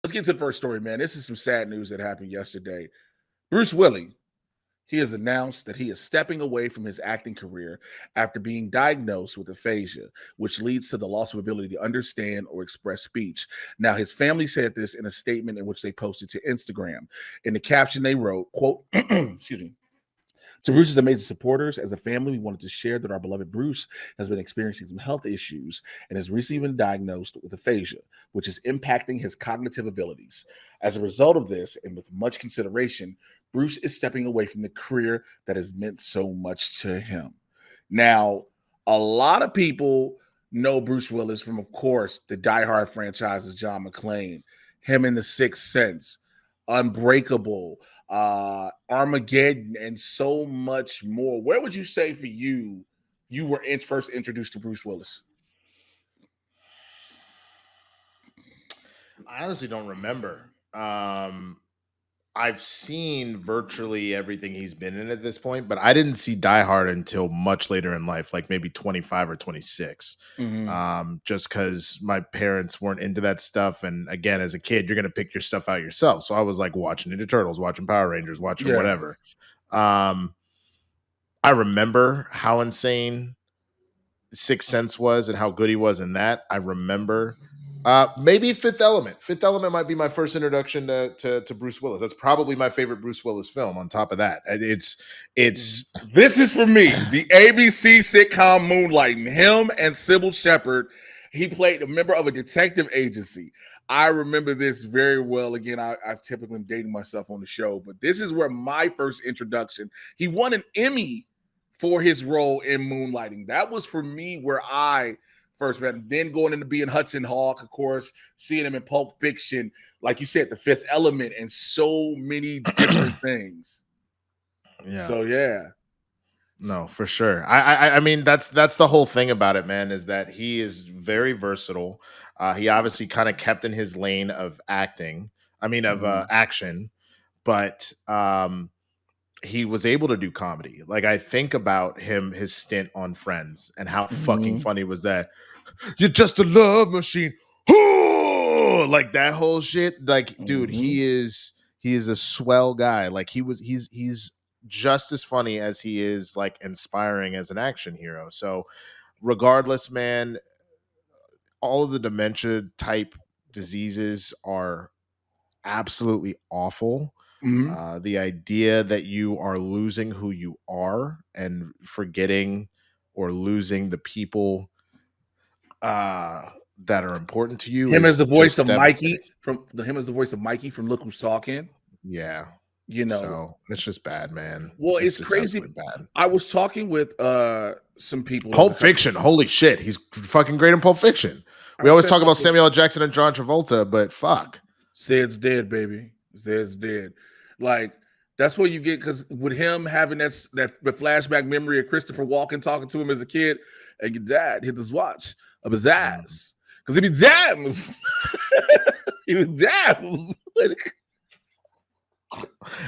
let's get to the first story, man. This is some sad news that happened yesterday. Bruce Willis, he has announced that he is stepping away from his acting career after being diagnosed with aphasia, which leads to the loss of ability to understand or express speech. Now, his family said this in a statement in which they posted to Instagram. In the caption, they wrote, quote, excuse me, to Bruce's amazing supporters, as a family, we wanted to share that our beloved Bruce has been experiencing some health issues and has recently been diagnosed with aphasia, which is impacting his cognitive abilities. As a result of this, and with much consideration, Bruce is stepping away from the career that has meant so much to him. Now, a lot of people know Bruce Willis from, of course, the Die Hard franchises, John McClane, him in The Sixth Sense, Unbreakable, Armageddon, and so much more. Where would you say for you were first introduced to Bruce Willis? I honestly don't remember. I've seen virtually everything he's been in at this point, but I didn't see Die Hard until much later in life, like maybe 25 or 26. Just because my parents weren't into that stuff. And again, as a kid, you're going to pick your stuff out yourself. So I was like watching Ninja Turtles, watching Power Rangers, watching whatever. I remember how insane Sixth Sense was and how good he was in that. I remember maybe Fifth Element. Fifth Element might be my first introduction to Bruce Willis. That's probably my favorite Bruce Willis film. On top of that, it's this is for me, the ABC sitcom Moonlighting. Him and Sybil Shepherd. He played a member of a detective agency. I remember this very well. Again, I typically am dating myself on the show, but this is where my first introduction. He won an Emmy for his role in Moonlighting. That was for me where I first met him. Then going into being Hudson Hawk, of course, seeing him in Pulp Fiction, like you said, The Fifth Element, and so many different things. Yeah. So yeah. No, for sure. I mean, that's the whole thing about it, man, is that he is very versatile. He obviously kind of kept in his lane of acting. I mean, of action, but he was able to do comedy. Like, I think about his stint on Friends and how fucking funny was that. You're just a love machine. Like that whole shit. Like, dude, he is a swell guy. Like he's just as funny as he is like inspiring as an action hero. So regardless, man, all of the dementia type diseases are absolutely awful. The idea that you are losing who you are and forgetting or losing the people that are important to you. Him as the voice of Mikey from Look Who's Talking. Yeah. You know, so it's just bad, man. Well, it's crazy. Bad. I was talking with some people. Pulp Fiction. Holy shit. He's fucking great in Pulp Fiction. We always talk about Samuel L. Jackson and John Travolta, but fuck. Zed's dead, baby. Zed's dead. Like, that's what you get, because with him having the flashback memory of Christopher Walken talking to him as a kid, and your dad hit his watch of his ass. Because he be damn. He was damn.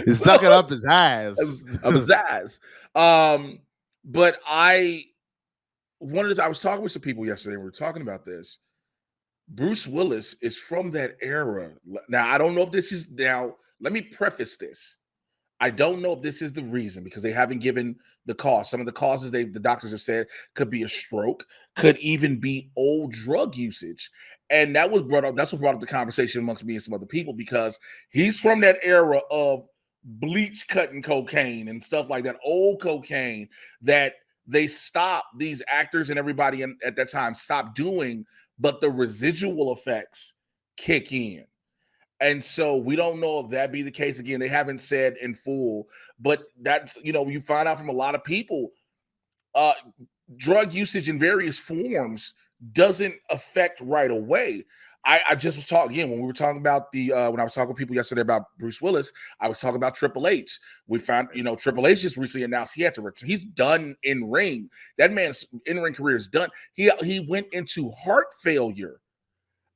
He stuck it up his ass. Of his ass. But I was talking with some people yesterday, and we were talking about this. Bruce Willis is from that era. Now, I don't know if this is let me preface this. I don't know if this is the reason, because they haven't given the cause. Some of the causes the doctors have said could be a stroke, could even be old drug usage. And that was brought up. That's what brought up the conversation amongst me and some other people, because he's from that era of bleach cutting cocaine and stuff like that, old cocaine that they stopped, these actors and everybody at that time stopped doing, but the residual effects kick in. And so we don't know if that be the case. Again, they haven't said in full, but that's, you find out from a lot of people, drug usage in various forms doesn't affect right away. I just was talking again when we were talking about when I was talking with people yesterday about Bruce Willis. I was talking about Triple H. We found, Triple H just recently announced he had to return. He's done in ring. That man's in ring career is done. He went into heart failure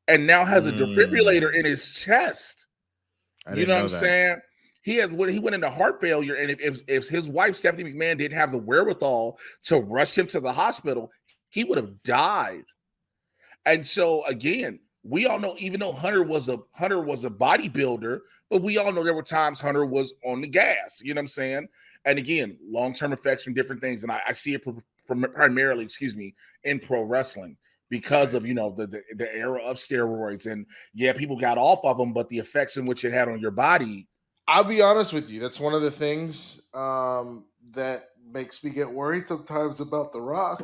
and now has a defibrillator in his chest. You know what I'm saying? He went into heart failure, and if his wife Stephanie McMahon didn't have the wherewithal to rush him to the hospital, he would have died. And so again, we all know, even though Hunter was a bodybuilder, but we all know there were times Hunter was on the gas. You know what I'm saying? And again, long-term effects from different things, and I see it primarily, in pro wrestling because of the era of steroids, and yeah, people got off of them, but the effects in which it had on your body. I'll be honest with you. That's one of the things that makes me get worried sometimes about The Rock.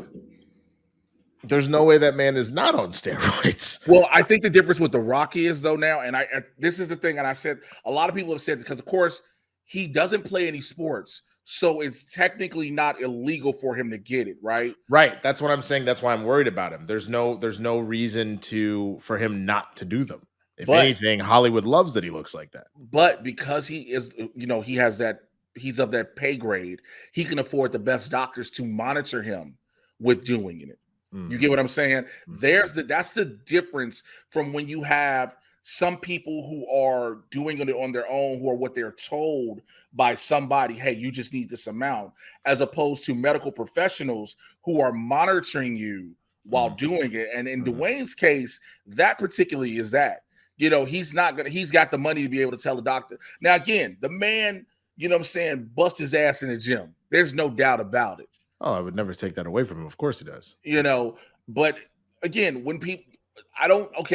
There's no way that man is not on steroids. Well, I think the difference with The Rock is, though, now, and this is the thing, and I said, a lot of people have said this because, of course, he doesn't play any sports, so it's technically not illegal for him to get it, right? Right. That's what I'm saying. That's why I'm worried about him. There's no reason for him not to do them. If anything, Hollywood loves that he looks like that. But because he is, he's of that pay grade, he can afford the best doctors to monitor him with doing it. You get what I'm saying? That's the difference from when you have some people who are doing it on their own, who are what they're told by somebody, hey, you just need this amount, as opposed to medical professionals who are monitoring you while doing it. And in Dwayne's case, that particularly is that. He's got the money to be able to tell the doctor. Now, again, the man, bust his ass in the gym. There's no doubt about it. Oh, I would never take that away from him. Of course he does. But again, when people,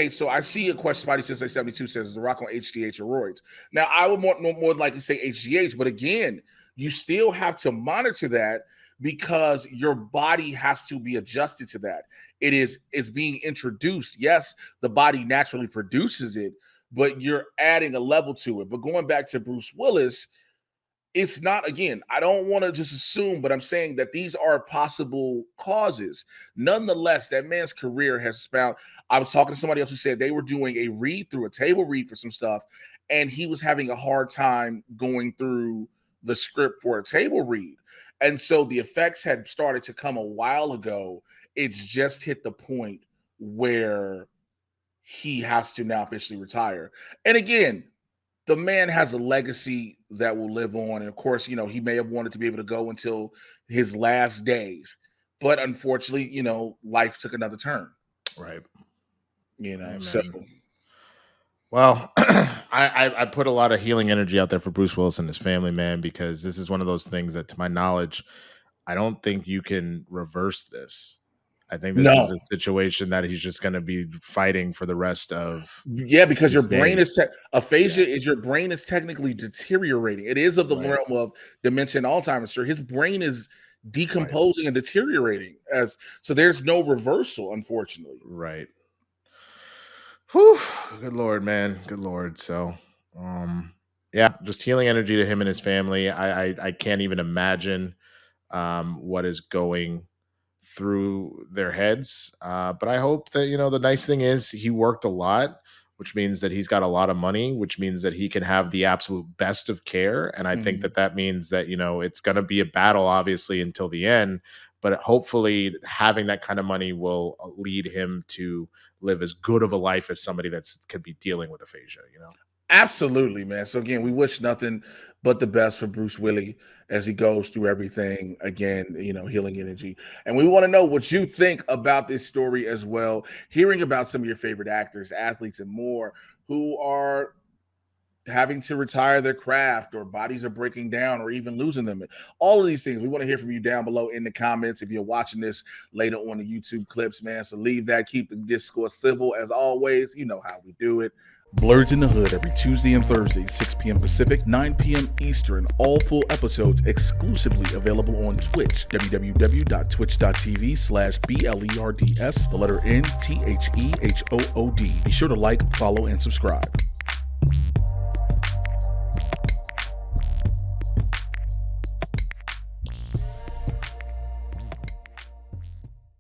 so I see a question, somebody says, 72 says, is The Rock on HGH or roids? Now, I would more likely say HGH, but again, you still have to monitor that because your body has to be adjusted to that. It's being introduced. Yes, the body naturally produces it, but you're adding a level to it. But going back to Bruce Willis, it's not, again, I don't want to just assume, but I'm saying that these are possible causes. Nonetheless, that man's career has found, I was talking to somebody else who said they were doing a table read for some stuff, and he was having a hard time going through the script for a table read. And so the effects had started to come a while ago. It's just hit the point where he has to now officially retire. And again, the man has a legacy that will live on. And of course, he may have wanted to be able to go until his last days. But unfortunately, life took another turn. Right. Amen. So. Well, I put a lot of healing energy out there for Bruce Willis and his family, man, because this is one of those things that, to my knowledge, I don't think you can reverse this. I think this is a situation that he's just going to be fighting for the rest of. Yeah, because your brain is aphasia is your brain is technically deteriorating. It is of the realm of dementia and Alzheimer's. So his brain is decomposing and deteriorating, so there's no reversal, unfortunately. Right. Whew. Good Lord, man. Good Lord. So, just healing energy to him and his family. I can't even imagine what is going through their heads. But I hope that, the nice thing is he worked a lot, which means that he's got a lot of money, which means that he can have the absolute best of care. And I think that means that, it's going to be a battle, obviously, until the end. But hopefully having that kind of money will lead him to live as good of a life as somebody could be dealing with aphasia, Absolutely, man. So again, we wish nothing but the best for Bruce Willis as he goes through everything. Again, healing energy. And we want to know what you think about this story as well. Hearing about some of your favorite actors, athletes, and more who are having to retire their craft, or bodies are breaking down, or even losing them. All of these things, we want to hear from you down below in the comments. If you're watching this later on the YouTube clips, man, so leave that. Keep the discourse civil as always. You know how we do it. Blerds in the Hood every Tuesday and Thursday, 6 p.m. Pacific, 9 p.m. Eastern. All full episodes exclusively available on Twitch, www.twitch.tv/BLERDS, the letter NTHEHOOD. Be sure to like, follow, and subscribe.